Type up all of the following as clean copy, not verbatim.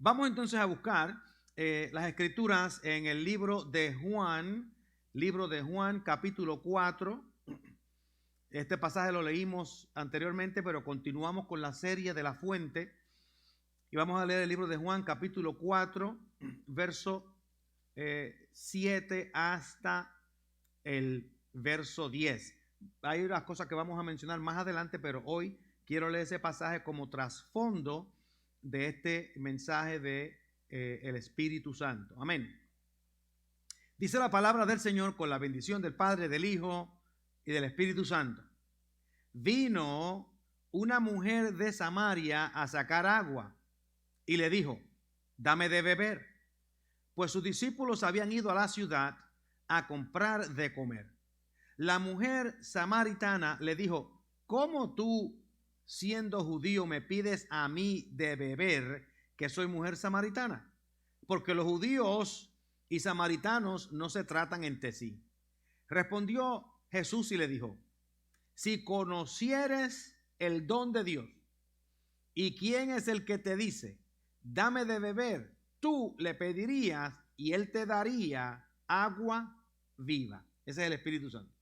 Vamos entonces a buscar las escrituras en el libro de Juan, capítulo 4. Este pasaje lo leímos anteriormente, pero continuamos con la serie de la fuente. Y vamos a leer el libro de Juan, capítulo 4, verso 7 hasta el verso 10. Hay unas cosas que vamos a mencionar más adelante, pero hoy quiero leer ese pasaje como trasfondo de este mensaje de el Espíritu Santo. Amén. Dice la palabra del Señor con la bendición del Padre, del Hijo y del Espíritu Santo. Vino una mujer de Samaria a sacar agua y le dijo: dame de beber, pues sus discípulos habían ido a la ciudad a comprar de comer. La mujer samaritana le dijo: ¿cómo tú, siendo judío, me pides a mí de beber, que soy mujer samaritana? Porque los judíos y samaritanos no se tratan entre sí. Respondió Jesús y le dijo: si conocieres el don de Dios y quién es el que te dice, dame de beber, tú le pedirías y él te daría agua viva. Ese es el Espíritu Santo.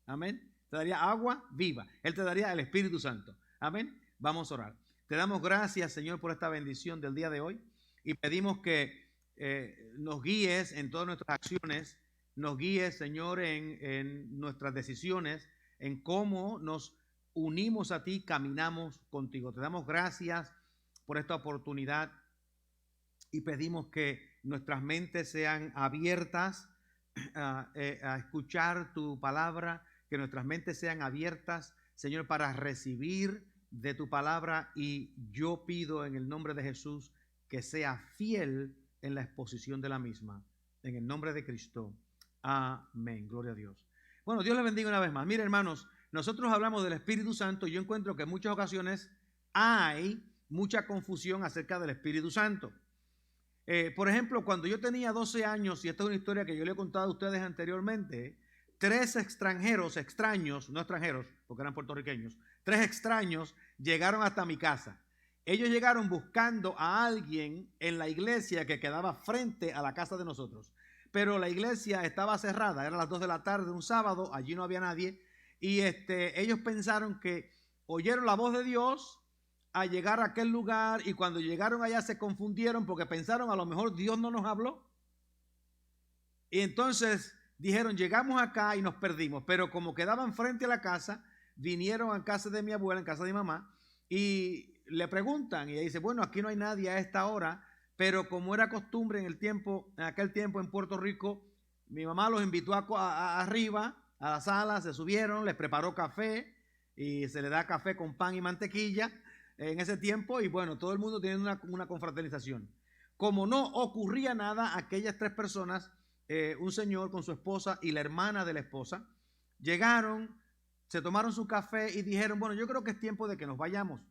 Amén. Te daría agua viva. Él te daría el Espíritu Santo. Amén. Vamos a orar. Te damos gracias, Señor, por esta bendición del día de hoy y pedimos que nos guíes en todas nuestras acciones, nos guíes, Señor, en nuestras decisiones, en cómo nos unimos a ti, caminamos contigo. Te damos gracias por esta oportunidad y pedimos que nuestras mentes sean abiertas a escuchar tu palabra, que nuestras mentes sean abiertas, Señor, para recibir de tu palabra, y yo pido en el nombre de Jesús que sea fiel en la exposición de la misma, en el nombre de Cristo. Amén. Gloria a Dios. Bueno, Dios les bendiga una vez más. Miren, hermanos, nosotros hablamos del Espíritu Santo y yo encuentro que en muchas ocasiones hay mucha confusión acerca del Espíritu Santo. Por ejemplo, cuando yo tenía 12 años, y esta es una historia que yo le he contado a ustedes anteriormente, 3 extraños, no extranjeros, porque eran puertorriqueños, 3 extraños llegaron hasta mi casa. Ellos llegaron buscando a alguien en la iglesia que quedaba frente a la casa de nosotros, pero la iglesia estaba cerrada, eran las 2 de la tarde de un sábado, allí no había nadie, y ellos pensaron que oyeron la voz de Dios a llegar a aquel lugar, y cuando llegaron allá se confundieron porque pensaron a lo mejor Dios no nos habló. Y entonces dijeron: llegamos acá y nos perdimos. Pero como quedaban frente a la casa, vinieron a casa de mi abuela, en casa de mi mamá, y le preguntan, y ella dice: bueno, aquí no hay nadie a esta hora, pero como era costumbre en aquel tiempo en Puerto Rico, mi mamá los invitó arriba a la sala, se subieron, les preparó café, y se le da café con pan y mantequilla en ese tiempo, y bueno, todo el mundo tiene una confraternización. Como no ocurría nada, aquellas 3 personas, un señor con su esposa y la hermana de la esposa, llegaron, se tomaron su café y dijeron: bueno, yo creo que es tiempo de que nos vayamos,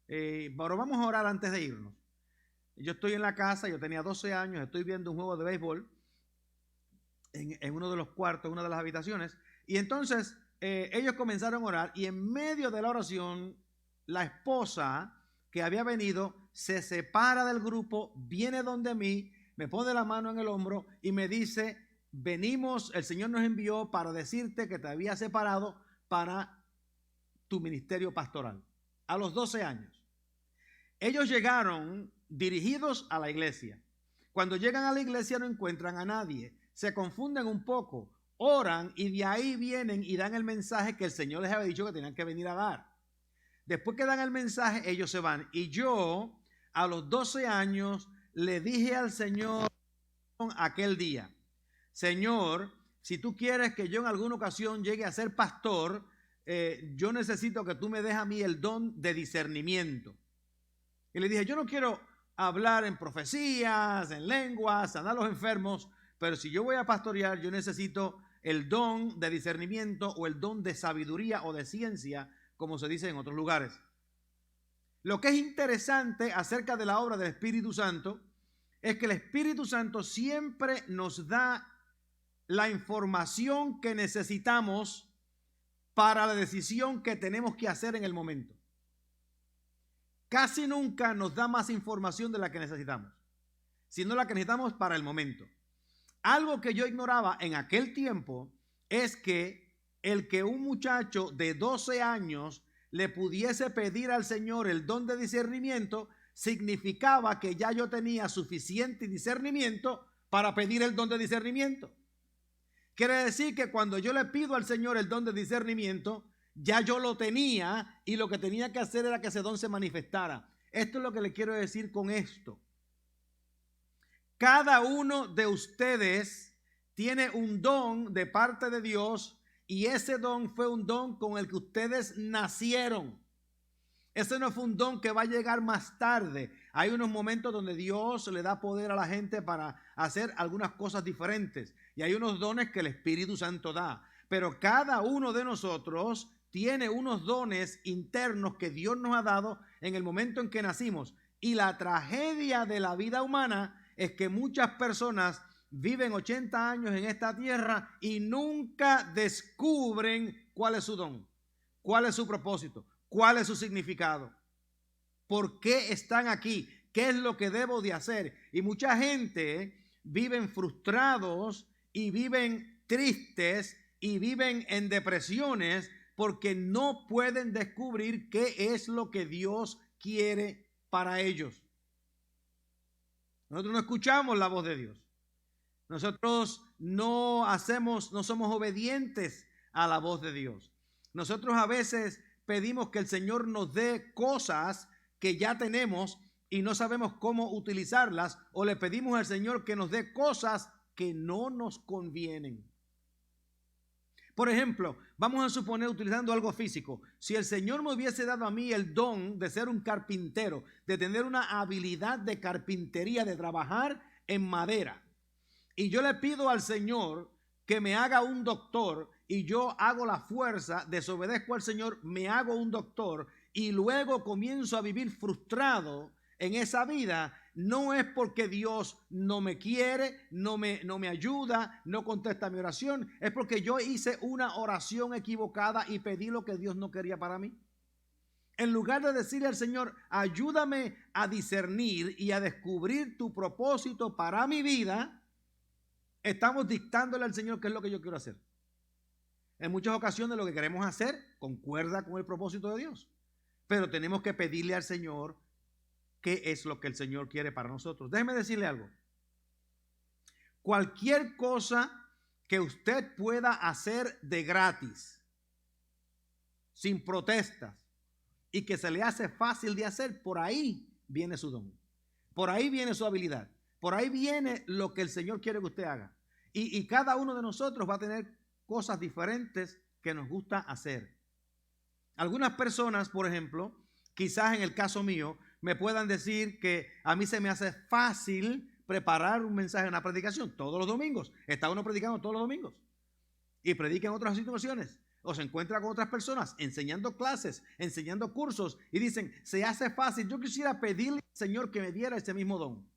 pero vamos a orar antes de irnos. Yo estoy en la casa, yo tenía 12 años, estoy viendo un juego de béisbol en uno de los cuartos, en una de las habitaciones, y entonces ellos comenzaron a orar, y en medio de la oración, la esposa que había venido se separa del grupo, viene donde mí, me pone la mano en el hombro y me dice: venimos, el Señor nos envió para decirte que te había separado para tu ministerio pastoral. A los 12 años. Ellos llegaron dirigidos a la iglesia. Cuando llegan a la iglesia no encuentran a nadie, se confunden un poco, oran, y de ahí vienen y dan el mensaje que el Señor les había dicho que tenían que venir a dar. Después que dan el mensaje, ellos se van. Y yo, a los 12 años, le dije al Señor aquel día: Señor, si tú quieres que yo en alguna ocasión llegue a ser pastor, yo necesito que tú me des a mí el don de discernimiento. Y le dije: yo no quiero hablar en profecías, en lenguas, sanar a los enfermos, pero si yo voy a pastorear, yo necesito el don de discernimiento, o el don de sabiduría o de ciencia, como se dice en otros lugares. Lo que es interesante acerca de la obra del Espíritu Santo es que el Espíritu Santo siempre nos da la información que necesitamos para la decisión que tenemos que hacer en el momento. casi nunca nos da más información de la que necesitamos, sino la que necesitamos para el momento. Algo que yo ignoraba en aquel tiempo es que el que un muchacho de 12 años le pudiese pedir al Señor el don de discernimiento significaba que ya yo tenía suficiente discernimiento para pedir el don de discernimiento. Quiere decir que cuando yo le pido al Señor el don de discernimiento, ya yo lo tenía y lo que tenía que hacer era que ese don se manifestara. Esto es lo que le quiero decir con esto. Cada uno de ustedes tiene un don de parte de Dios y ese don fue un don con el que ustedes nacieron. Ese no fue un don que va a llegar más tarde. Hay unos momentos donde Dios le da poder a la gente para hacer algunas cosas diferentes. Y hay unos dones que el Espíritu Santo da. Pero cada uno de nosotros tiene unos dones internos que Dios nos ha dado en el momento en que nacimos. Y la tragedia de la vida humana es que muchas personas viven 80 años en esta tierra y nunca descubren cuál es su don, cuál es su propósito, cuál es su significado, por qué están aquí, qué es lo que debo de hacer. Y mucha gente viven frustrados y viven tristes y viven en depresiones porque no pueden descubrir qué es lo que Dios quiere para ellos. Nosotros no escuchamos la voz de Dios. Nosotros no somos obedientes a la voz de Dios. Nosotros a veces pedimos que el Señor nos dé cosas que ya tenemos y no sabemos cómo utilizarlas, o le pedimos al Señor que nos dé cosas que no nos convienen. Por ejemplo, vamos a suponer, utilizando algo físico, si el Señor me hubiese dado a mí el don de ser un carpintero, de tener una habilidad de carpintería, de trabajar en madera, y yo le pido al Señor que me haga un doctor, y yo hago la fuerza, desobedezco al Señor, me hago un doctor, y luego comienzo a vivir frustrado en esa vida, no es porque Dios no me quiere, no me ayuda, no contesta mi oración, es porque yo hice una oración equivocada y pedí lo que Dios no quería para mí. En lugar de decirle al Señor, ayúdame a discernir y a descubrir tu propósito para mi vida, estamos dictándole al Señor qué es lo que yo quiero hacer. En muchas ocasiones lo que queremos hacer concuerda con el propósito de Dios, pero tenemos que pedirle al Señor qué es lo que el Señor quiere para nosotros. Déjeme decirle algo. Cualquier cosa que usted pueda hacer de gratis, sin protestas, y que se le hace fácil de hacer, por ahí viene su don. Por ahí viene su habilidad. Por ahí viene lo que el Señor quiere que usted haga. Y cada uno de nosotros va a tener cosas diferentes que nos gusta hacer. Algunas personas, por ejemplo, quizás en el caso mío, me puedan decir que a mí se me hace fácil preparar un mensaje, una predicación todos los domingos. Está uno predicando todos los domingos y predica en otras situaciones o se encuentra con otras personas enseñando clases, enseñando cursos y dicen, se hace fácil. Yo quisiera pedirle al Señor que me diera ese mismo don.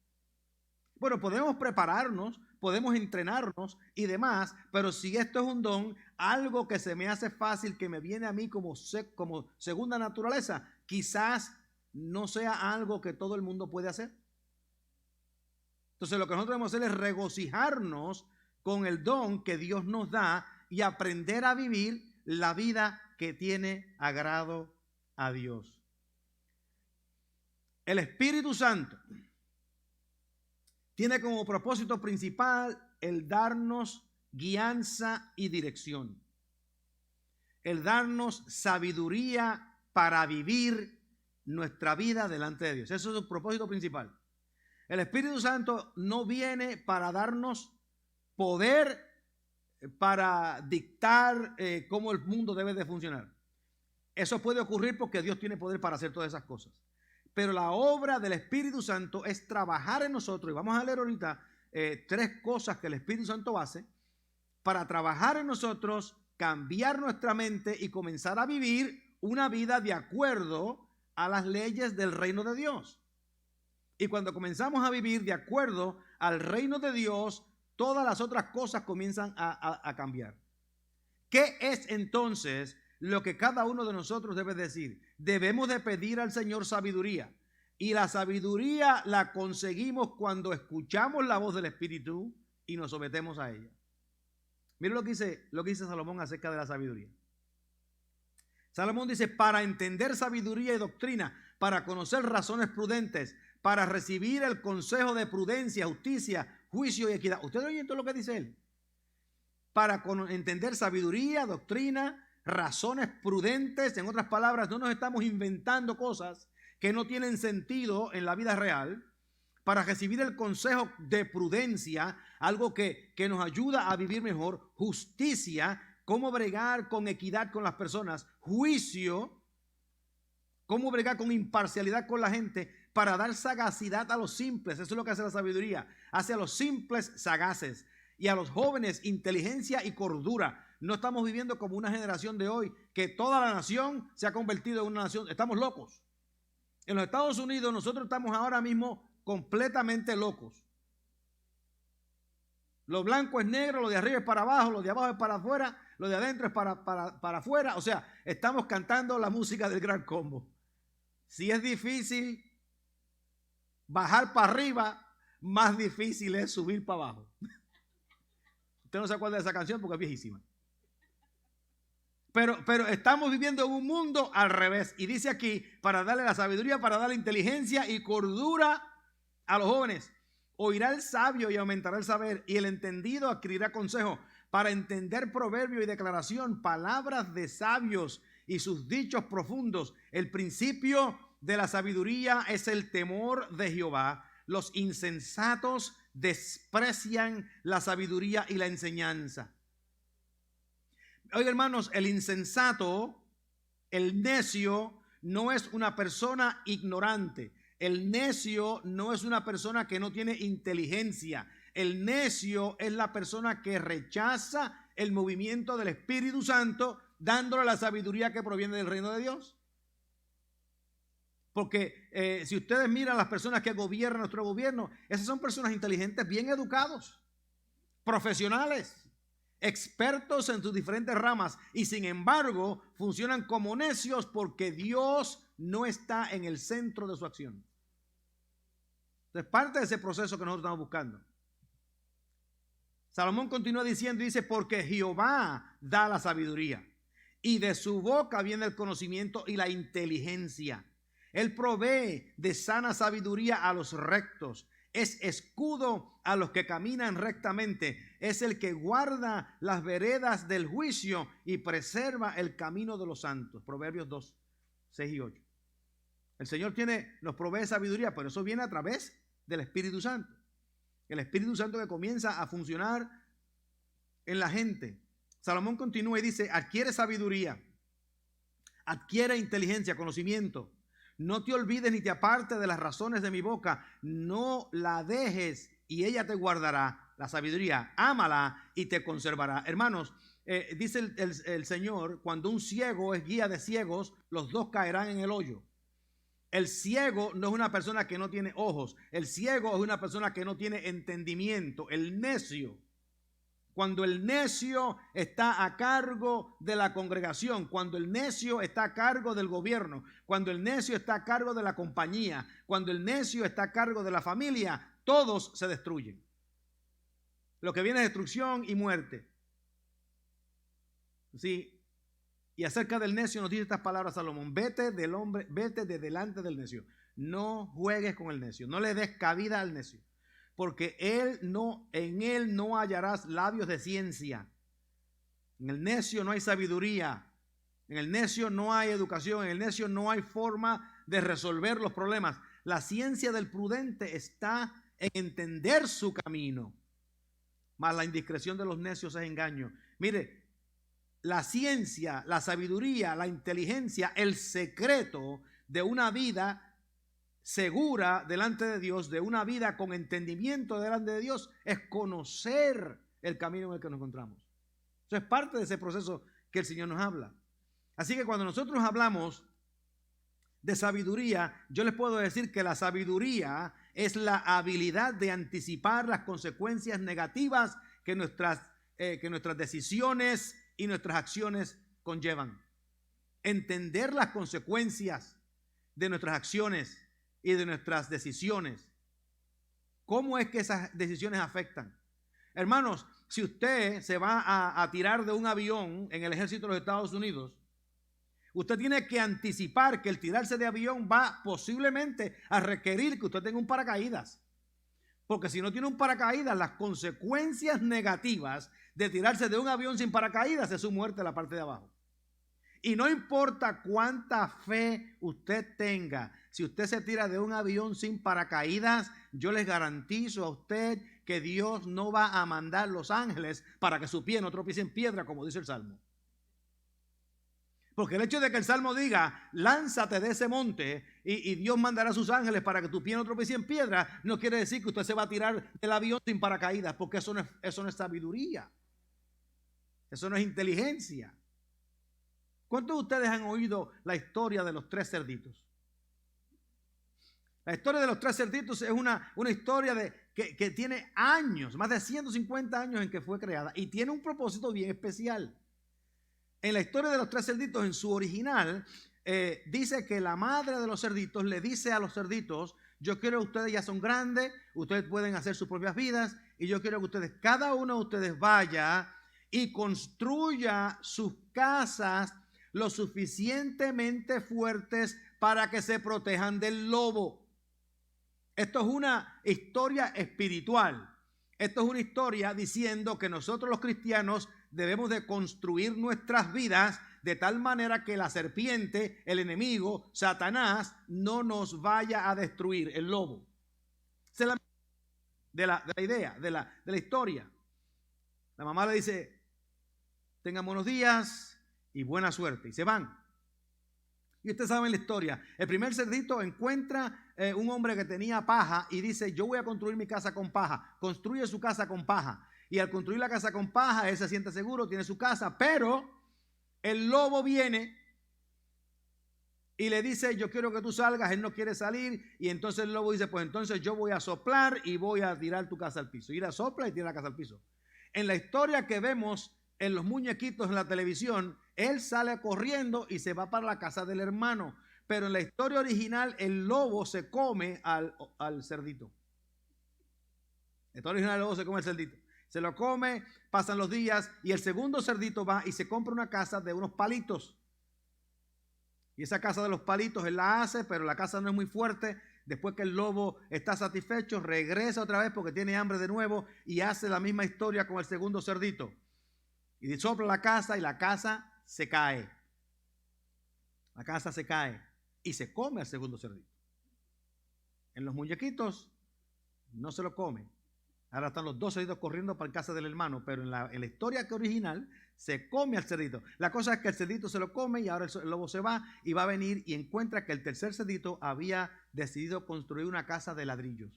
Bueno, podemos prepararnos, podemos entrenarnos y demás, pero si esto es un don, algo que se me hace fácil, que me viene a mí como segunda naturaleza, quizás no sea algo que todo el mundo puede hacer. Entonces lo que nosotros debemos hacer es regocijarnos con el don que Dios nos da y aprender a vivir la vida que tiene agrado a Dios. El Espíritu Santo tiene como propósito principal el darnos guianza y dirección. El darnos sabiduría para vivir nuestra vida delante de Dios. Eso es su propósito principal. El Espíritu Santo no viene para darnos poder para dictar cómo el mundo debe de funcionar. Eso puede ocurrir porque Dios tiene poder para hacer todas esas cosas. Pero la obra del Espíritu Santo es trabajar en nosotros. Y vamos a leer ahorita 3 cosas que el Espíritu Santo hace para trabajar en nosotros, cambiar nuestra mente y comenzar a vivir una vida de acuerdo a las leyes del reino de Dios. Y cuando comenzamos a vivir de acuerdo al reino de Dios, todas las otras cosas comienzan a cambiar. ¿Qué es entonces lo que cada uno de nosotros debe decir? debemos de pedir al Señor sabiduría. Y la sabiduría la conseguimos cuando escuchamos la voz del Espíritu y nos sometemos a ella. Miren lo que dice Salomón acerca de la sabiduría. Salomón dice, para entender sabiduría y doctrina, para conocer razones prudentes, para recibir el consejo de prudencia, justicia, juicio y equidad. ¿Ustedes oyen todo lo que dice él? Para entender sabiduría, doctrina, razones prudentes. En otras palabras, no nos estamos inventando cosas que no tienen sentido en la vida real. Para recibir el consejo de prudencia, algo que nos ayuda a vivir mejor, justicia, cómo bregar con equidad con las personas, juicio, cómo bregar con imparcialidad con la gente, para dar sagacidad a los simples. Eso es lo que hace la sabiduría, hace a los simples sagaces y a los jóvenes inteligencia y cordura. No estamos viviendo como una generación de hoy que toda la nación se ha convertido en una nación. Estamos locos. En los Estados Unidos nosotros estamos ahora mismo completamente locos. Lo blanco es negro, lo de arriba es para abajo, lo de abajo es para afuera, lo de adentro es para afuera. O sea, estamos cantando la música del Gran Combo. Si es difícil bajar para arriba, más difícil es subir para abajo. Usted no se acuerda de esa canción porque es viejísima. Pero estamos viviendo en un mundo al revés. Y dice aquí, para darle la sabiduría, para darle inteligencia y cordura a los jóvenes. Oirá el sabio y aumentará el saber, y el entendido adquirirá consejo, para entender proverbio y declaración, palabras de sabios y sus dichos profundos. El principio de la sabiduría es el temor de Jehová. Los insensatos desprecian la sabiduría y la enseñanza. Oiga, hermanos, el insensato, el necio, no es una persona ignorante. El necio no es una persona que no tiene inteligencia. El necio es la persona que rechaza el movimiento del Espíritu Santo, dándole la sabiduría que proviene del reino de Dios. Porque si ustedes miran las personas que gobiernan nuestro gobierno, esas son personas inteligentes, bien educados, profesionales, expertos en sus diferentes ramas, y sin embargo funcionan como necios porque Dios no está en el centro de su acción. Entonces, parte de ese proceso que nosotros estamos buscando. Salomón continúa diciendo, dice, porque Jehová da la sabiduría, y de su boca viene el conocimiento y la inteligencia. Él provee de sana sabiduría a los rectos. Es escudo a los que caminan rectamente. Es el que guarda las veredas del juicio y preserva el camino de los santos. Proverbios 2, 6 y 8. El Señor nos provee sabiduría, pero eso viene a través del Espíritu Santo. El Espíritu Santo que comienza a funcionar en la gente. Salomón continúa y dice, adquiere sabiduría, adquiere inteligencia, conocimiento. No te olvides ni te apartes de las razones de mi boca. No la dejes y ella te guardará. La sabiduría, ámala y te conservará. Hermanos, dice el Señor, cuando un ciego es guía de ciegos, los dos caerán en el hoyo. El ciego no es una persona que no tiene ojos. El ciego es una persona que no tiene entendimiento. El necio. Cuando el necio está a cargo de la congregación, cuando el necio está a cargo del gobierno, cuando el necio está a cargo de la compañía, cuando el necio está a cargo de la familia, todos se destruyen. Lo que viene es destrucción y muerte. Sí. Y acerca del necio nos dice estas palabras Salomón: vete del hombre, vete de delante del necio. No juegues con el necio, no le des cabida al necio. Porque en él no hallarás labios de ciencia. En el necio no hay sabiduría. En el necio no hay educación. En el necio no hay forma de resolver los problemas. La ciencia del prudente está en entender su camino. Mas la indiscreción de los necios es engaño. Mire, la ciencia, la sabiduría, la inteligencia, el secreto de una vida segura delante de Dios, de una vida con entendimiento delante de Dios, es conocer el camino en el que nos encontramos. Eso es parte de ese proceso que el Señor nos habla. Así que cuando nosotros hablamos de sabiduría, yo les puedo decir que la sabiduría es la habilidad de anticipar las consecuencias negativas que nuestras decisiones y nuestras acciones conllevan. entender las consecuencias de nuestras acciones y de nuestras decisiones. ¿Cómo es que esas decisiones afectan? Hermanos, si usted se va a tirar de un avión en el ejército de los Estados Unidos, usted tiene que anticipar que el tirarse de avión va posiblemente a requerir que usted tenga un paracaídas. Porque si no tiene un paracaídas, las consecuencias negativas de tirarse de un avión sin paracaídas es su muerte en la parte de abajo. Y no importa cuánta fe usted tenga, si usted se tira de un avión sin paracaídas, yo les garantizo a usted que Dios no va a mandar los ángeles para que su pie no tropiece en piedra, como dice el Salmo. Porque el hecho de que el Salmo diga, lánzate de ese monte y Dios mandará a sus ángeles para que tu pie no tropiece en piedra, no quiere decir que usted se va a tirar del avión sin paracaídas, porque eso no es sabiduría. Eso no es inteligencia. ¿Cuántos de ustedes han oído la historia de los 3 cerditos? La historia de los 3 cerditos es una historia que tiene años, más de 150 años en que fue creada y tiene un propósito bien especial. En la historia de los 3 cerditos, en su original, dice que la madre de los cerditos le dice a los cerditos, yo quiero que ustedes ya son grandes, ustedes pueden hacer sus propias vidas y yo quiero que ustedes, cada uno de ustedes vaya y construya sus casas lo suficientemente fuertes para que se protejan del lobo. Esto es una historia espiritual. Esto es una historia diciendo que nosotros los cristianos debemos de construir nuestras vidas de tal manera que la serpiente, el enemigo, Satanás, no nos vaya a destruir, el lobo. Esa es la idea, de la historia. La mamá le dice, tengan buenos días y buena suerte, y se van. Y ustedes saben la historia. El primer cerdito encuentra un hombre que tenía paja y dice, yo voy a construir mi casa con paja. Construye su casa con paja. Y al construir la casa con paja, él se siente seguro, tiene su casa, pero el lobo viene y le dice, yo quiero que tú salgas, él no quiere salir, y entonces el lobo dice, pues entonces yo voy a soplar y voy a tirar tu casa al piso. Y la sopla y tira la casa al piso. En la historia que vemos en los muñequitos en la televisión, él sale corriendo y se va para la casa del hermano. Pero en la historia original, el lobo se come al cerdito. En la historia original, el lobo se come al cerdito. Se lo come, pasan los días y el segundo cerdito va y se compra una casa de unos palitos. Y esa casa de los palitos él la hace, pero la casa no es muy fuerte. Después que el lobo está satisfecho, regresa otra vez porque tiene hambre de nuevo y hace la misma historia con el segundo cerdito. Y sopla la casa y la casa se cae. La casa se cae y se come al segundo cerdito. En los muñequitos no se lo come. Ahora están los 2 cerditos corriendo para la casa del hermano, pero en la historia que original se come al cerdito. La cosa es que el cerdito se lo come y ahora el lobo se va y va a venir y encuentra que el tercer cerdito había decidido construir una casa de ladrillos.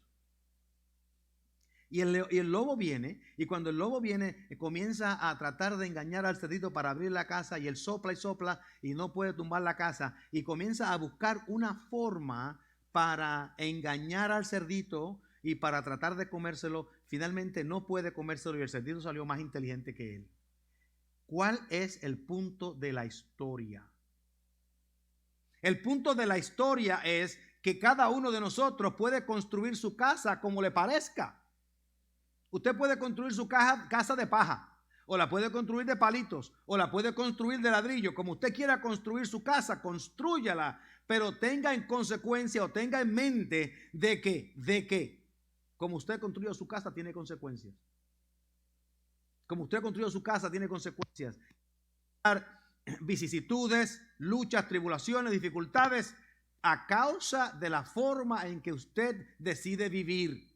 Y el lobo viene, y cuando el lobo viene, comienza a tratar de engañar al cerdito para abrir la casa, y él sopla y sopla y no puede tumbar la casa, y comienza a buscar una forma para engañar al cerdito y para tratar de comérselo. Finalmente no puede comérselo y el cerdito salió más inteligente que él. ¿Cuál es el punto de la historia? El punto de la historia es que cada uno de nosotros puede construir su casa como le parezca. Usted puede construir su casa de paja, o la puede construir de palitos, o la puede construir de ladrillo. Como usted quiera construir su casa, constrúyala, pero tenga en consecuencia o tenga en mente de que como usted construyó su casa tiene consecuencias. Como usted construyó su casa tiene consecuencias. Vicisitudes, luchas, tribulaciones, dificultades a causa de la forma en que usted decide vivir.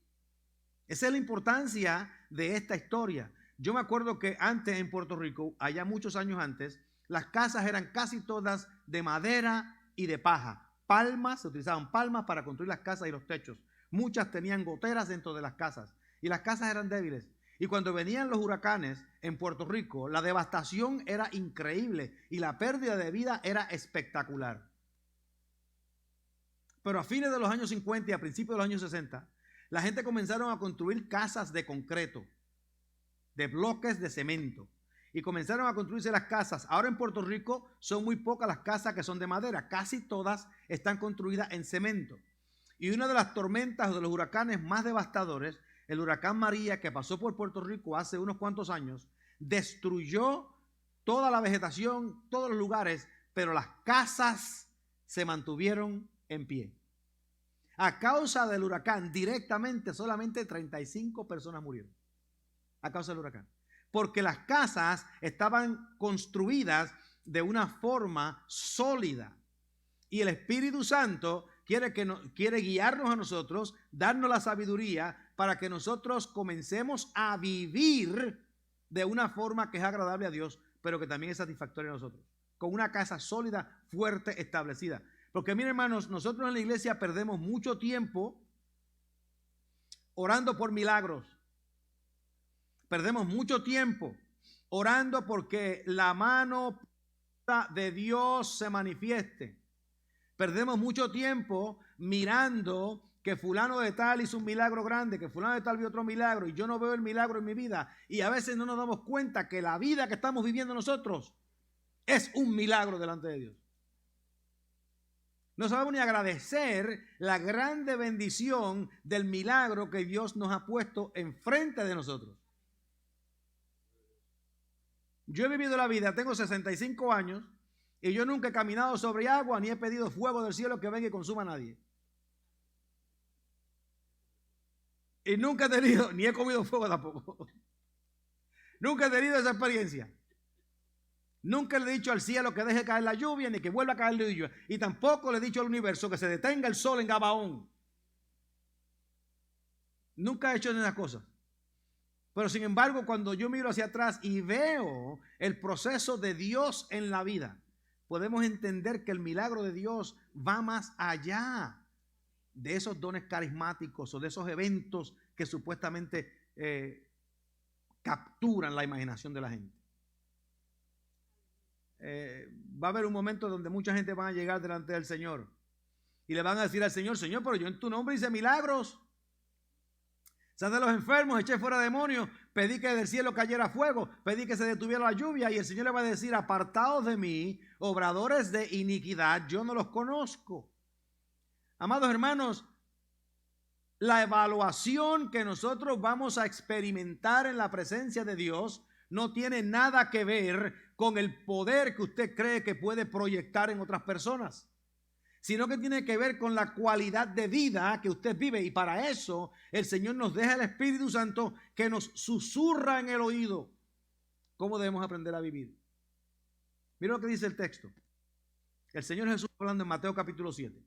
Esa es la importancia de esta historia. Yo me acuerdo que antes en Puerto Rico, allá muchos años antes, las casas eran casi todas de madera y de paja. Palmas, se utilizaban palmas para construir las casas y los techos. Muchas tenían goteras dentro de las casas y las casas eran débiles. Y cuando venían los huracanes en Puerto Rico, la devastación era increíble y la pérdida de vida era espectacular. Pero a fines de los años 50 y a principios de los años 60, la gente comenzaron a construir casas de concreto, de bloques de cemento. y comenzaron a construirse las casas. Ahora en Puerto Rico son muy pocas las casas que son de madera, casi todas están construidas en cemento. Y una de las tormentas o de los huracanes más devastadores, el huracán María, que pasó por Puerto Rico hace unos cuantos años, destruyó toda la vegetación, todos los lugares, pero las casas se mantuvieron en pie. A causa del huracán, directamente solamente 35 personas murieron. A causa del huracán. Porque las casas estaban construidas de una forma sólida. Y el Espíritu Santo quiere guiarnos a nosotros, darnos la sabiduría para que nosotros comencemos a vivir de una forma que es agradable a Dios, pero que también es satisfactoria a nosotros. Con una casa sólida, fuerte, establecida. Porque miren, hermanos, nosotros en la iglesia perdemos mucho tiempo orando por milagros. Perdemos mucho tiempo orando porque la mano de Dios se manifieste. Perdemos mucho tiempo mirando que fulano de tal hizo un milagro grande, que fulano de tal vio otro milagro y yo no veo el milagro en mi vida. Y a veces no nos damos cuenta que la vida que estamos viviendo nosotros es un milagro delante de Dios. No sabemos ni agradecer la grande bendición del milagro que Dios nos ha puesto enfrente de nosotros. Yo he vivido la vida, tengo 65 años y yo nunca he caminado sobre agua ni he pedido fuego del cielo que venga y consuma a nadie. Y nunca he tenido, ni he comido fuego tampoco. Nunca he tenido esa experiencia. Nunca le he dicho al cielo que deje caer la lluvia ni que vuelva a caer la lluvia. Y tampoco le he dicho al universo que se detenga el sol en Gabaón. Nunca he hecho esas cosas. Pero sin embargo, cuando yo miro hacia atrás y veo el proceso de Dios en la vida, podemos entender que el milagro de Dios va más allá de esos dones carismáticos o de esos eventos que supuestamente capturan la imaginación de la gente. Va a haber un momento donde mucha gente va a llegar delante del Señor y le van a decir al Señor: Señor, pero yo en tu nombre hice milagros, sané a los enfermos, eché fuera demonios, pedí que del cielo cayera fuego, pedí que se detuviera la lluvia. Y el Señor le va a decir: apartados de mí, obradores de iniquidad, yo no los conozco. Amados hermanos, la evaluación que nosotros vamos a experimentar en la presencia de Dios no tiene nada que ver con el poder que usted cree que puede proyectar en otras personas, sino que tiene que ver con la cualidad de vida que usted vive. Y para eso el Señor nos deja el Espíritu Santo que nos susurra en el oído cómo debemos aprender a vivir. Mira lo que dice el texto. El Señor Jesús hablando en Mateo capítulo 7.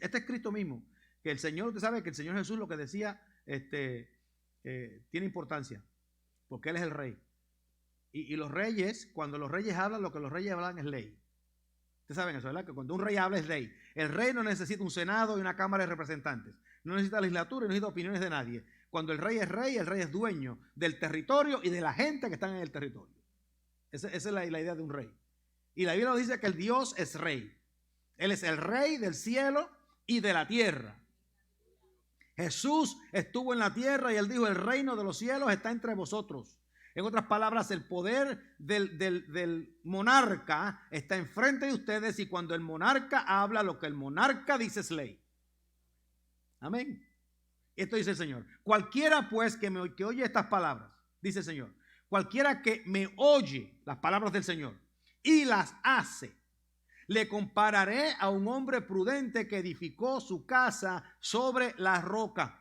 Este es Cristo mismo. Que el Señor, usted sabe que el Señor Jesús lo que decía tiene importancia, porque Él es el Rey. Y los reyes, cuando los reyes hablan, lo que los reyes hablan es ley. Ustedes saben eso, ¿verdad? Que cuando un rey habla es ley. El rey no necesita un senado y una cámara de representantes. No necesita legislatura y no necesita opiniones de nadie. Cuando el rey es dueño del territorio y de la gente que están en el territorio. Esa es la idea de un rey. Y la Biblia nos dice que el Dios es rey. Él es el rey del cielo y de la tierra. Jesús estuvo en la tierra y Él dijo: el reino de los cielos está entre vosotros. En otras palabras, el poder del monarca está enfrente de ustedes, y cuando el monarca habla, lo que el monarca dice es ley. Amén. Esto dice el Señor: cualquiera pues que oye estas palabras, dice el Señor, cualquiera que me oye las palabras del Señor y las hace, le compararé a un hombre prudente que edificó su casa sobre la roca.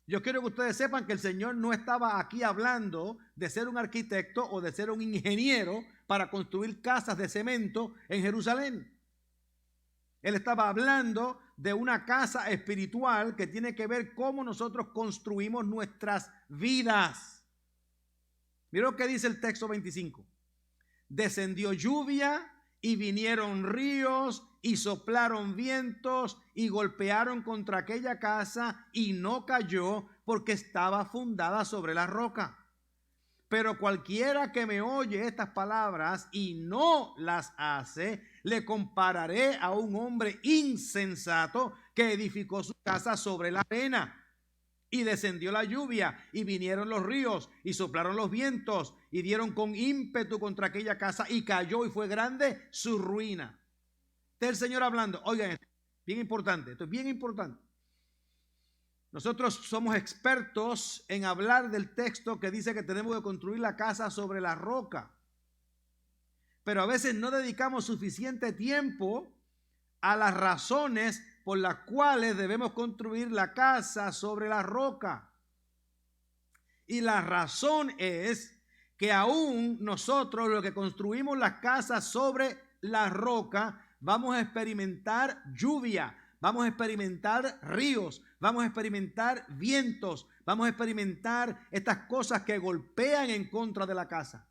Yo quiero que ustedes sepan que el Señor no estaba aquí hablando de ser un arquitecto o de ser un ingeniero para construir casas de cemento en Jerusalén. Él estaba hablando de una casa espiritual que tiene que ver cómo nosotros construimos nuestras vidas. Mira lo que dice el texto 25. Descendió lluvia y vinieron ríos y soplaron vientos y golpearon contra aquella casa y no cayó porque estaba fundada sobre la roca. Pero cualquiera que me oye estas palabras y no las hace, le compararé a un hombre insensato que edificó su casa sobre la arena. Y descendió la lluvia, y vinieron los ríos, y soplaron los vientos, y dieron con ímpetu contra aquella casa, y cayó, y fue grande su ruina. Este es el Señor hablando. Oigan, esto es bien importante. Nosotros somos expertos en hablar del texto que dice que tenemos que construir la casa sobre la roca. Pero a veces no dedicamos suficiente tiempo a las razones por las cuales debemos construir la casa sobre la roca. Y la razón es que aún nosotros, los que construimos las casas sobre la roca, vamos a experimentar lluvia, vamos a experimentar ríos, vamos a experimentar vientos, vamos a experimentar estas cosas que golpean en contra de la casa.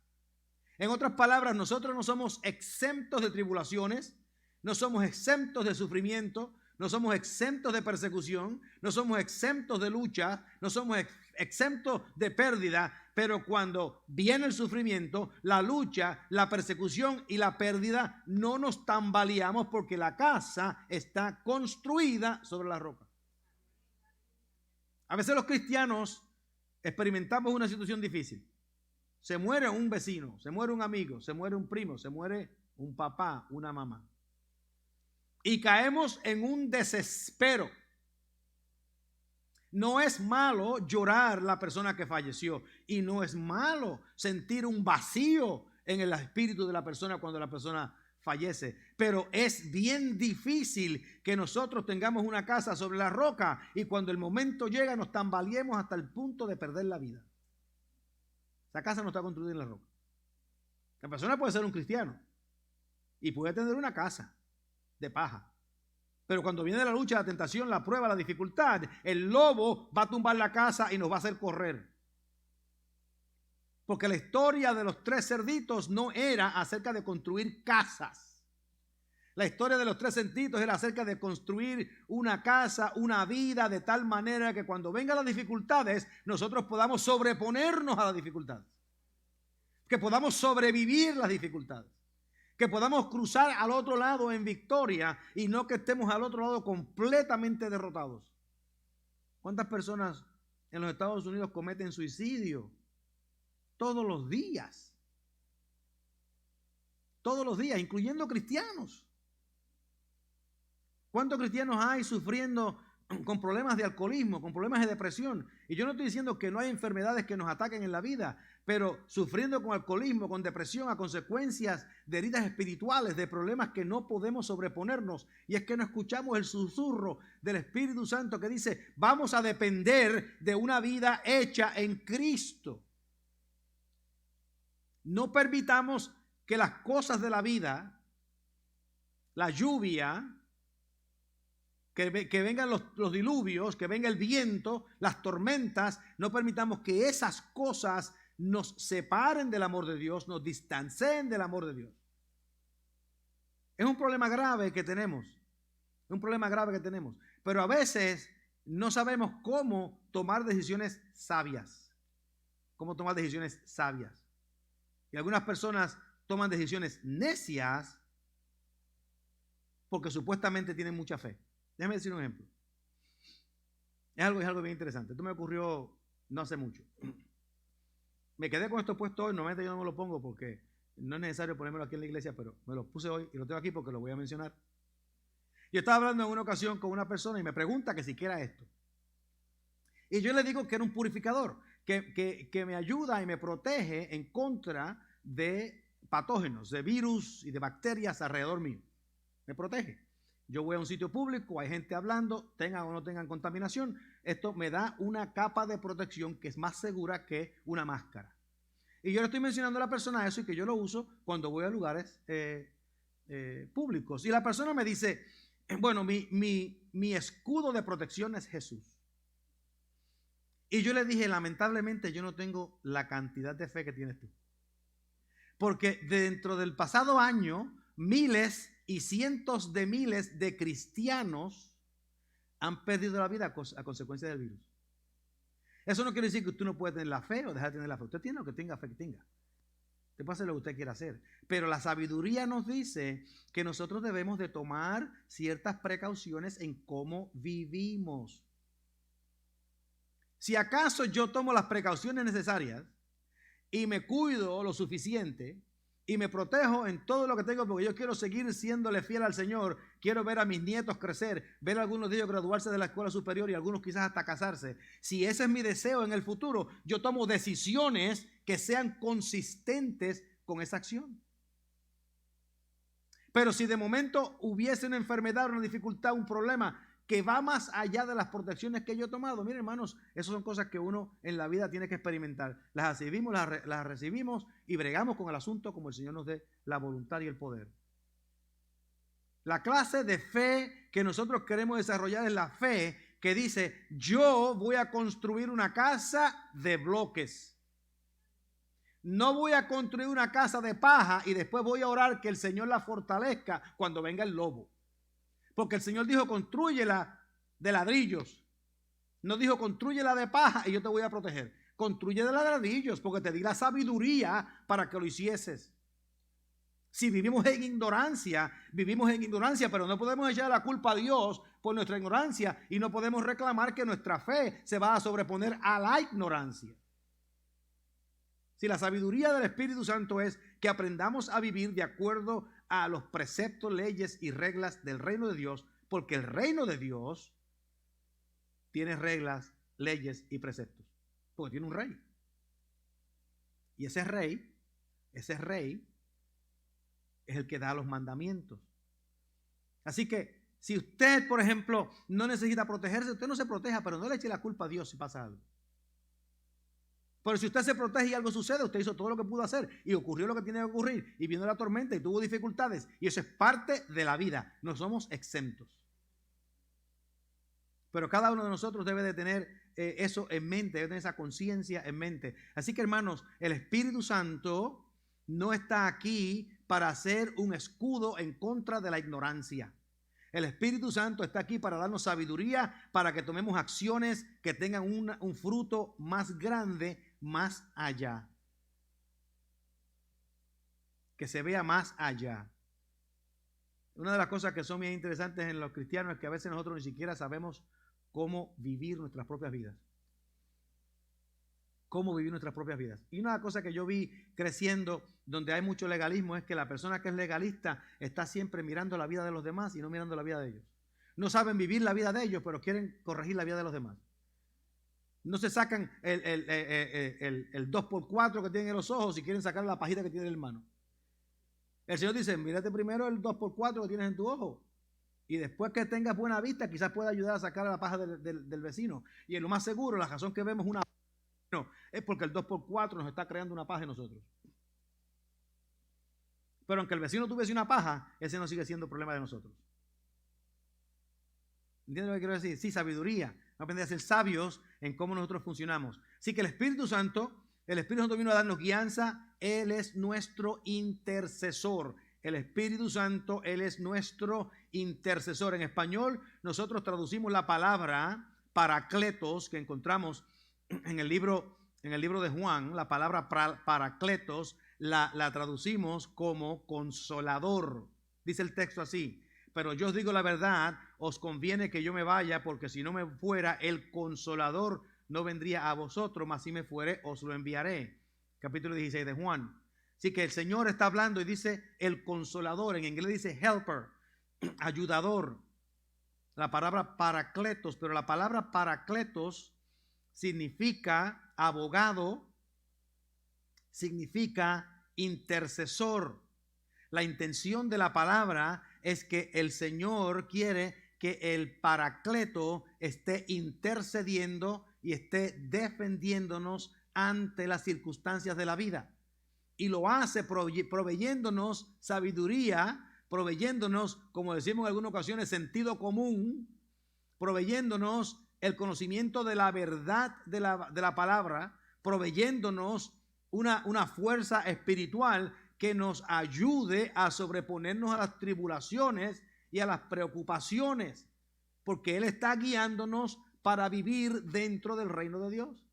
En otras palabras, nosotros no somos exentos de tribulaciones, no somos exentos de sufrimiento, no somos exentos de persecución, no somos exentos de lucha, no somos exentos de pérdida, pero cuando viene el sufrimiento, la lucha, la persecución y la pérdida, no nos tambaleamos porque la casa está construida sobre la roca. A veces los cristianos experimentamos una situación difícil. Se muere un vecino, se muere un amigo, se muere un primo, se muere un papá, una mamá. Y caemos en un desespero. No es malo llorar la persona que falleció. Y no es malo sentir un vacío en el espíritu de la persona cuando la persona fallece. Pero es bien difícil que nosotros tengamos una casa sobre la roca y cuando el momento llega nos tambaleemos hasta el punto de perder la vida. La casa no está construida en la roca. La persona puede ser un cristiano y puede tener una casa de paja. Pero cuando viene la lucha, la tentación, la prueba, la dificultad, el lobo va a tumbar la casa y nos va a hacer correr. Porque la historia de los 3 cerditos no era acerca de construir casas. La historia de los 3 cerditos era acerca de construir una casa, una vida, de tal manera que cuando vengan las dificultades, nosotros podamos sobreponernos a las dificultades. Que podamos sobrevivir las dificultades. Que podamos cruzar al otro lado en victoria y no que estemos al otro lado completamente derrotados. ¿Cuántas personas en los Estados Unidos cometen suicidio? Todos los días. Todos los días, incluyendo cristianos. ¿Cuántos cristianos hay sufriendo con problemas de alcoholismo, con problemas de depresión? Y yo no estoy diciendo que no hay enfermedades que nos ataquen en la vida, pero sufriendo con alcoholismo, con depresión, a consecuencias de heridas espirituales, de problemas que no podemos sobreponernos. Y es que no escuchamos el susurro del Espíritu Santo que dice, vamos a depender de una vida hecha en Cristo. No permitamos que las cosas de la vida, la lluvia, que vengan los diluvios, que venga el viento, las tormentas, no permitamos que esas cosas nos separen del amor de Dios, nos distancien del amor de Dios. Es un problema grave que tenemos, pero a veces no sabemos cómo tomar decisiones sabias, Y algunas personas toman decisiones necias porque supuestamente tienen mucha fe. Déjame decir un ejemplo. Es algo bien interesante. Esto me ocurrió no hace mucho. Me quedé con esto puesto hoy. Normalmente yo no me lo pongo porque no es necesario ponérmelo aquí en la iglesia, pero me lo puse hoy y lo tengo aquí porque lo voy a mencionar. Yo estaba hablando en una ocasión con una persona y me pregunta que si quiera esto. Y yo le digo que era un purificador, que me ayuda y me protege en contra de patógenos, de virus y de bacterias alrededor mío. Me protege. Yo voy a un sitio público, hay gente hablando, tengan o no tengan contaminación. Esto me da una capa de protección que es más segura que una máscara. Y yo le estoy mencionando a la persona eso y que yo lo uso cuando voy a lugares públicos. Y la persona me dice, bueno, mi escudo de protección es Jesús. Y yo le dije, lamentablemente yo no tengo la cantidad de fe que tienes tú. Porque dentro del pasado año, miles y cientos de miles de cristianos han perdido la vida a consecuencia del virus. Eso no quiere decir que usted no puede tener la fe o dejar de tener la fe. Usted tiene lo que tenga fe que tenga. Usted puede hacer lo que usted quiera hacer. Pero la sabiduría nos dice que nosotros debemos de tomar ciertas precauciones en cómo vivimos. Si acaso yo tomo las precauciones necesarias y me cuido lo suficiente y me protejo en todo lo que tengo, porque yo quiero seguir siéndole fiel al Señor, quiero ver a mis nietos crecer, ver a algunos de ellos graduarse de la escuela superior y algunos quizás hasta casarse. Si ese es mi deseo en el futuro, yo tomo decisiones que sean consistentes con esa acción. Pero si de momento hubiese una enfermedad, una dificultad, un problema que va más allá de las protecciones que yo he tomado, miren, hermanos, esas son cosas que uno en la vida tiene que experimentar. Las recibimos y bregamos con el asunto como el Señor nos dé la voluntad y el poder. La clase de fe que nosotros queremos desarrollar es la fe que dice: yo voy a construir una casa de bloques. No voy a construir una casa de paja y después voy a orar que el Señor la fortalezca cuando venga el lobo. Porque el Señor dijo: constrúyela de ladrillos. No dijo: constrúyela de paja y yo te voy a proteger. Construye de ladrillos porque te di la sabiduría para que lo hicieses. Si vivimos en ignorancia, pero no podemos echar la culpa a Dios por nuestra ignorancia y no podemos reclamar que nuestra fe se va a sobreponer a la ignorancia. Si la sabiduría del Espíritu Santo es que aprendamos a vivir de acuerdo a los preceptos, leyes y reglas del reino de Dios, porque el reino de Dios tiene reglas, leyes y preceptos, porque tiene un rey. Y ese rey es el que da los mandamientos. Así que si usted, por ejemplo, no necesita protegerse, usted no se proteja, pero no le eche la culpa a Dios si pasa algo. Pero si usted se protege y algo sucede, usted hizo todo lo que pudo hacer y ocurrió lo que tiene que ocurrir y vino la tormenta y tuvo dificultades, y eso es parte de la vida. No somos exentos. Pero cada uno de nosotros debe de tener eso en mente, debe tener esa conciencia en mente. Así que, hermanos, el Espíritu Santo no está aquí para hacer un escudo en contra de la ignorancia. El Espíritu Santo está aquí para darnos sabiduría, para que tomemos acciones que tengan un fruto más grande, más allá. Que se vea más allá. Una de las cosas que son bien interesantes en los cristianos es que a veces nosotros ni siquiera sabemos cómo vivir nuestras propias vidas. Cómo vivir nuestras propias vidas. Y una cosa que yo vi creciendo, donde hay mucho legalismo, es que la persona que es legalista está siempre mirando la vida de los demás y no mirando la vida de ellos. No saben vivir la vida de ellos, pero quieren corregir la vida de los demás. No se sacan el 2x4 que tienen en los ojos y quieren sacar la pajita que tiene el hermano. El Señor dice: mírate primero el 2x4 que tienes en tu ojo, y después que tengas buena vista quizás pueda ayudar a sacar la paja del vecino. Y en lo más seguro, la razón que vemos una es porque el 2x4 nos está creando una paja en nosotros. Pero aunque el vecino tuviese una paja, ese no sigue siendo problema de nosotros. ¿Entiendes lo que quiero decir? Sí, sabiduría. Vamos a aprender a ser sabios en cómo nosotros funcionamos. Así que el Espíritu Santo vino a darnos guianza. Él es nuestro intercesor. El Espíritu Santo, Él es nuestro intercesor. En español, nosotros traducimos la palabra paracletos que encontramos en el libro de Juan. La palabra paracletos la traducimos como consolador. Dice el texto así: pero yo os digo la verdad, os conviene que yo me vaya, porque si no me fuera, el consolador no vendría a vosotros, mas si me fuere, os lo enviaré. Capítulo 16 de Juan. Así que el Señor está hablando y dice el consolador. En inglés dice helper, ayudador. La palabra paracletos, pero la palabra paracletos significa abogado, significa intercesor. La intención de la palabra es que el Señor quiere que el paracleto esté intercediendo y esté defendiéndonos ante las circunstancias de la vida. Y lo hace proveyéndonos sabiduría, proveyéndonos, como decimos en algunas ocasiones, sentido común, proveyéndonos el conocimiento de la verdad de la palabra, proveyéndonos una fuerza espiritual que nos ayude a sobreponernos a las tribulaciones y a las preocupaciones, porque Él está guiándonos para vivir dentro del reino de Dios.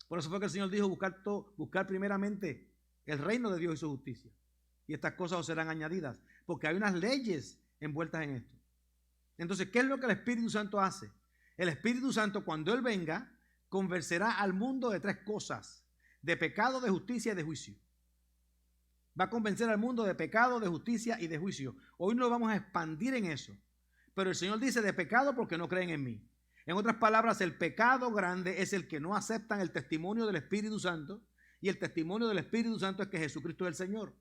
Por eso fue que el Señor dijo: buscar primeramente el reino de Dios y su justicia, y estas cosas os serán añadidas, porque hay unas leyes envueltas en esto. Entonces, ¿qué es lo que el Espíritu Santo hace? El Espíritu Santo, cuando Él venga, convencerá al mundo de 3 cosas: de pecado, de justicia y de juicio. Va a convencer al mundo de pecado, de justicia y de juicio. Hoy no vamos a expandir en eso. Pero el Señor dice de pecado porque no creen en mí. En otras palabras, el pecado grande es el que no aceptan el testimonio del Espíritu Santo. Y el testimonio del Espíritu Santo es que Jesucristo es el Señor.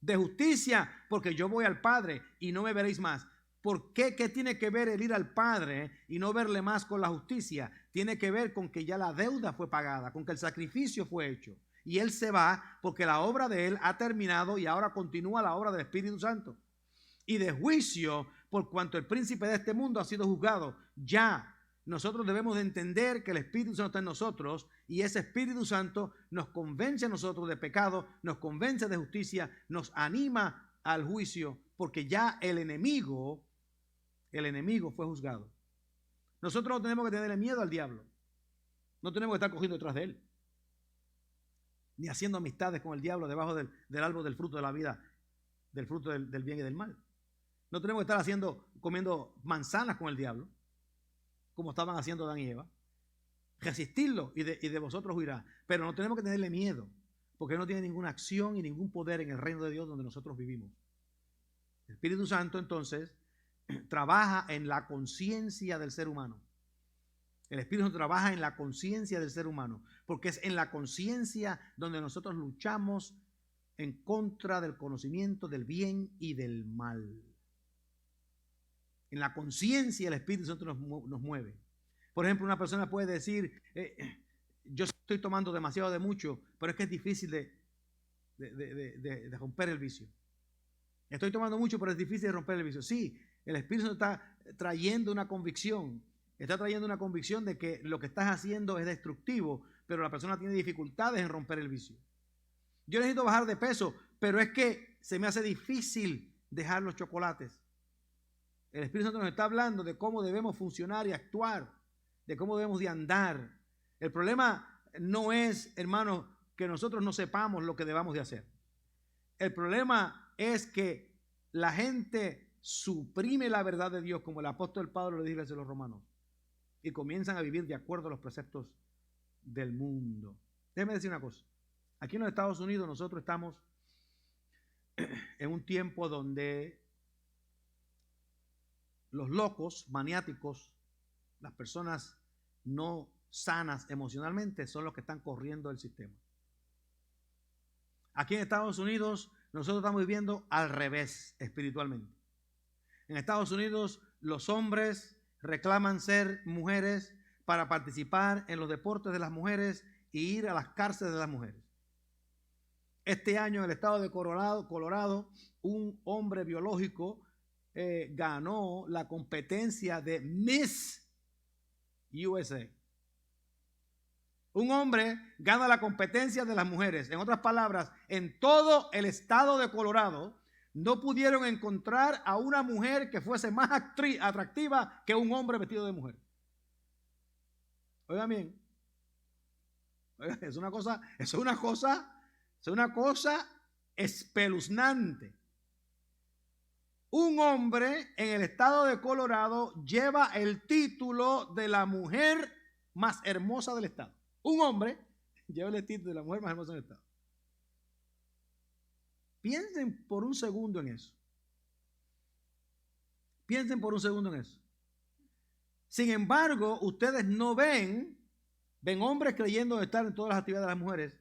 De justicia, porque yo voy al Padre y no me veréis más. ¿Por qué? ¿Qué tiene que ver el ir al Padre y no verle más con la justicia? Tiene que ver con que ya la deuda fue pagada, con que el sacrificio fue hecho. Y Él se va porque la obra de Él ha terminado y ahora continúa la obra del Espíritu Santo. Y de juicio, por cuanto el príncipe de este mundo ha sido juzgado. Ya nosotros debemos de entender que el Espíritu Santo está en nosotros y ese Espíritu Santo nos convence a nosotros de pecado, nos convence de justicia, nos anima al juicio, porque ya el enemigo fue juzgado. Nosotros no tenemos que tenerle miedo al diablo. No tenemos que estar cogiendo detrás de él, ni haciendo amistades con el diablo debajo del árbol del fruto de la vida, del fruto del bien y del mal. No tenemos que estar comiendo manzanas con el diablo, como estaban haciendo Adán y Eva. Resistirlo y de vosotros huirá. Pero no tenemos que tenerle miedo, porque no tiene ninguna acción y ningún poder en el reino de Dios donde nosotros vivimos. El Espíritu Santo entonces trabaja en la conciencia del ser humano. El Espíritu Santo trabaja en la conciencia del ser humano, porque es en la conciencia donde nosotros luchamos en contra del conocimiento del bien y del mal. En la conciencia el Espíritu Santo nos mueve. Por ejemplo, una persona puede decir, yo estoy tomando demasiado de mucho, pero es que es difícil de romper el vicio. Estoy tomando mucho, pero es difícil de romper el vicio. Sí, el Espíritu Santo está trayendo una convicción. Está trayendo una convicción de que lo que estás haciendo es destructivo, pero la persona tiene dificultades en romper el vicio. Yo necesito bajar de peso, pero es que se me hace difícil dejar los chocolates. El Espíritu Santo nos está hablando de cómo debemos funcionar y actuar, de cómo debemos de andar. El problema no es, hermanos, que nosotros no sepamos lo que debamos de hacer. El problema es que la gente suprime la verdad de Dios, como el apóstol Pablo le dice a los romanos, y comienzan a vivir de acuerdo a los preceptos del mundo. Déjeme decir una cosa. Aquí en los Estados Unidos nosotros estamos en un tiempo donde los locos, maniáticos, las personas no sanas emocionalmente son los que están corriendo el sistema. Aquí en Estados Unidos nosotros estamos viviendo al revés espiritualmente. En Estados Unidos los hombres reclaman ser mujeres para participar en los deportes de las mujeres e ir a las cárceles de las mujeres. Este año en el estado de Colorado, un hombre biológico ganó la competencia de Miss USA. Un hombre gana la competencia de las mujeres. En otras palabras, en todo el estado de Colorado no pudieron encontrar a una mujer que fuese más atractiva que un hombre vestido de mujer. Oigan bien. Oigan, es una cosa espeluznante. Un hombre en el estado de Colorado lleva el título de la mujer más hermosa del estado. Un hombre lleva el título de la mujer más hermosa del estado. Piensen por un segundo en eso. Piensen por un segundo en eso. Sin embargo, ustedes no ven hombres creyendo estar en todas las actividades de las mujeres,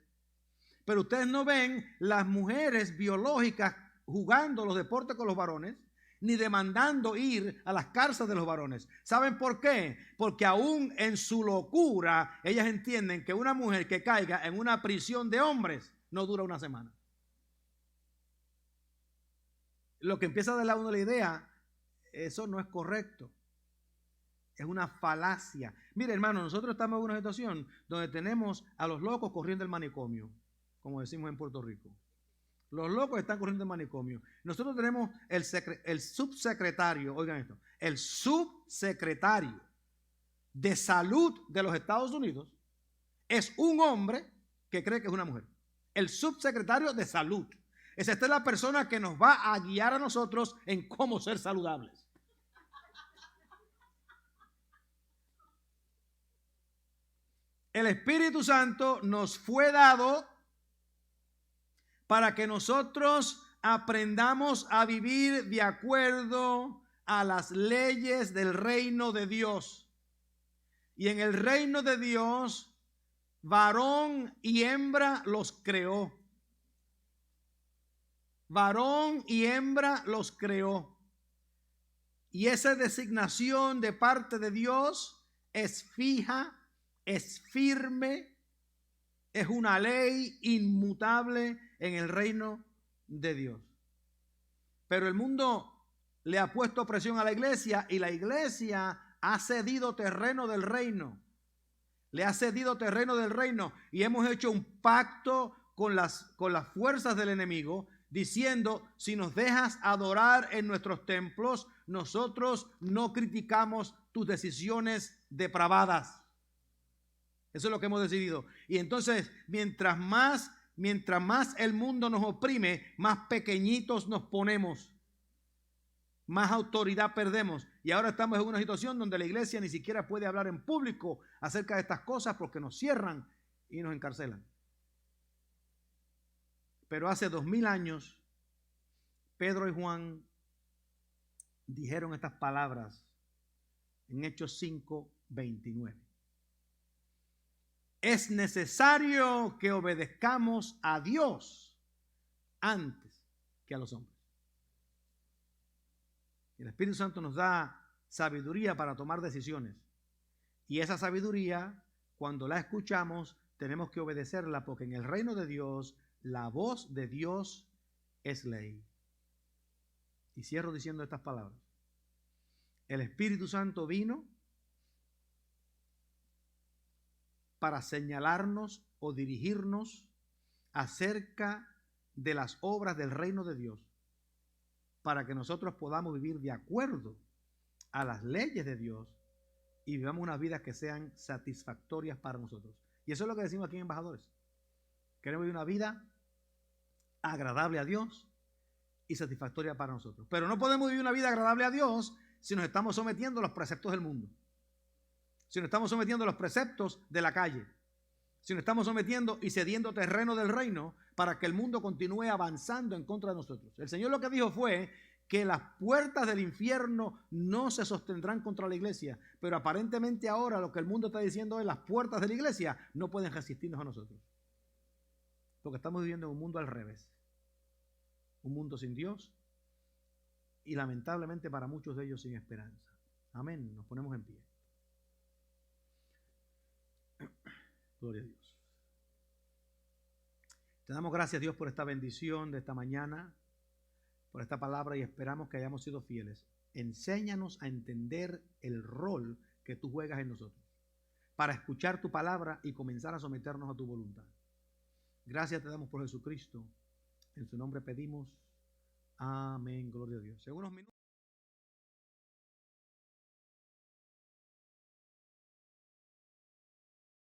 pero ustedes no ven las mujeres biológicas jugando los deportes con los varones, ni demandando ir a las cárceles de los varones. ¿Saben por qué? Porque aún en su locura, ellas entienden que una mujer que caiga en una prisión de hombres no dura una semana. Lo que empieza a darle a uno la idea, eso no es correcto. Es una falacia. Mire, hermano, nosotros estamos en una situación donde tenemos a los locos corriendo el manicomio, como decimos en Puerto Rico. Los locos están corriendo el manicomio. Nosotros tenemos el subsecretario, oigan esto, el subsecretario de salud de los Estados Unidos es un hombre que cree que es una mujer. El subsecretario de salud. Esta es la persona que nos va a guiar a nosotros en cómo ser saludables. El Espíritu Santo nos fue dado para que nosotros aprendamos a vivir de acuerdo a las leyes del reino de Dios. Y en el reino de Dios, varón y hembra los creó. Varón y hembra los creó. Y esa designación de parte de Dios es fija, es firme, es una ley inmutable en el reino de Dios. Pero el mundo le ha puesto presión a la iglesia y la iglesia ha cedido terreno del reino. Le ha cedido terreno del reino y hemos hecho un pacto con las fuerzas del enemigo diciendo, si nos dejas adorar en nuestros templos, nosotros no criticamos tus decisiones depravadas. Eso es lo que hemos decidido. Y entonces, mientras más el mundo nos oprime, más pequeñitos nos ponemos, más autoridad perdemos. Y ahora estamos en una situación donde la iglesia ni siquiera puede hablar en público acerca de estas cosas porque nos cierran y nos encarcelan. Pero hace 2000 años, Pedro y Juan dijeron estas palabras en Hechos 5:29. Es necesario que obedezcamos a Dios antes que a los hombres. El Espíritu Santo nos da sabiduría para tomar decisiones. Y esa sabiduría, cuando la escuchamos, tenemos que obedecerla porque en el reino de Dios, la voz de Dios es ley. Y cierro diciendo estas palabras. El Espíritu Santo vino para señalarnos o dirigirnos acerca de las obras del reino de Dios, para que nosotros podamos vivir de acuerdo a las leyes de Dios y vivamos unas vidas que sean satisfactorias para nosotros. Y eso es lo que decimos aquí en Embajadores. Queremos vivir una vida agradable a Dios y satisfactoria para nosotros. Pero no podemos vivir una vida agradable a Dios si nos estamos sometiendo a los preceptos del mundo. Si nos estamos sometiendo a los preceptos de la calle. Si nos estamos sometiendo y cediendo terreno del reino para que el mundo continúe avanzando en contra de nosotros. El Señor lo que dijo fue que las puertas del infierno no se sostendrán contra la iglesia. Pero aparentemente ahora lo que el mundo está diciendo es las puertas de la iglesia no pueden resistirnos a nosotros. Porque estamos viviendo en un mundo al revés. Un mundo sin Dios y lamentablemente para muchos de ellos sin esperanza. Amén. Nos ponemos en pie. Gloria a Dios. Te damos gracias, Dios, por esta bendición de esta mañana, por esta palabra y esperamos que hayamos sido fieles. Enséñanos a entender el rol que tú juegas en nosotros para escuchar tu palabra y comenzar a someternos a tu voluntad. Gracias te damos por Jesucristo. En su nombre pedimos. Amén. Gloria a Dios. En unos minutos.